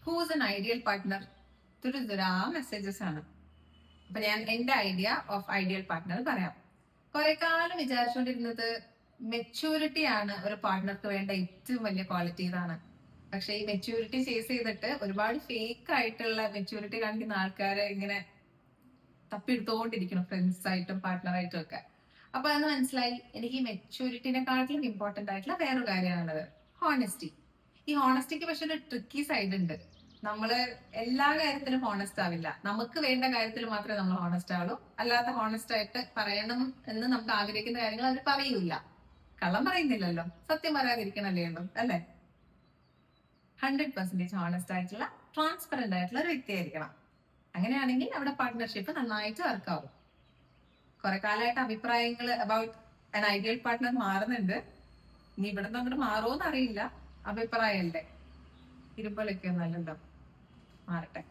Whose an ideal partner? തുരുതുരാ messages ആണ്. അപ്പൊ ഞാൻ എന്റെ ഐഡിയ ഓഫ് ഐഡിയൽ പാർട്ട്ണർ പറയാം. കുറെ കാലം വിചാരിച്ചുകൊണ്ടിരുന്നത് മെച്യൂരിറ്റി ആണ് ഒരു പാർട്ട്ണർക്ക് വേണ്ട ഏറ്റവും വലിയ ക്വാളിറ്റി ഇതാണ്. പക്ഷെ ഈ മെച്യൂരിറ്റി ചേസ് ചെയ്തിട്ട് ഒരുപാട് ഫേക്ക് ആയിട്ടുള്ള മെച്യൂരിറ്റി കാണിക്കുന്ന ആൾക്കാരെ ഇങ്ങനെ തപ്പിയെടുത്തോണ്ടിരിക്കണം, ഫ്രണ്ട്സ് ആയിട്ടും പാർട്ട്ണറായിട്ടും ഒക്കെ. അപ്പൊ അന്ന് മനസ്സിലായി എനിക്ക് ഈ മെച്യൂരിറ്റിനെക്കാട്ടിലും ഇമ്പോർട്ടന്റ് ആയിട്ടുള്ള വേറൊരു കാര്യമാണുള്ളത്, ഹോണസ്റ്റി. ഈ ഹോണസ്റ്റിക്ക് പക്ഷെ ഒരു ട്രിക്കി സൈഡ് ഉണ്ട്. നമ്മള് എല്ലാ കാര്യത്തിലും ഹോണസ്റ്റ് ആവില്ല. നമുക്ക് വേണ്ട കാര്യത്തിൽ മാത്രമേ നമ്മൾ ഹോണസ്റ്റ് ആവുള്ളൂ. അല്ലാത്ത ഹോണസ്റ്റ് ആയിട്ട് പറയണം എന്ന് നമുക്ക് ആഗ്രഹിക്കുന്ന കാര്യങ്ങൾ അവർ പറയൂല. കള്ളം പറയുന്നില്ലല്ലോ, സത്യം പറയാതിരിക്കണല്ലേ ഉള്ളൂ, അല്ലെ? 100% ഹോണസ്റ്റ് ആയിട്ടുള്ള, ട്രാൻസ്പെറന്റ് ആയിട്ടുള്ള ഒരു വ്യക്തിയായിരിക്കണം. അങ്ങനെയാണെങ്കിൽ അവിടെ പാർട്ട്ണർഷിപ്പ് നന്നായിട്ട് വർക്കാവും. കുറെ കാലമായിട്ട് അഭിപ്രായങ്ങൾ അബൌട്ട് ആൻ ഐഡിയൽ പാർട്ട്ണർ മാറുന്നുണ്ട്. ഇനി ഇവിടെ നിന്ന് അങ്ങോട്ട് മാറുമോന്ന് അറിയില്ല. അഭിപ്രായമല്ലേ, ഇരുമ്പലൊക്കെ നല്ലല്ലോ, മാറട്ടെ.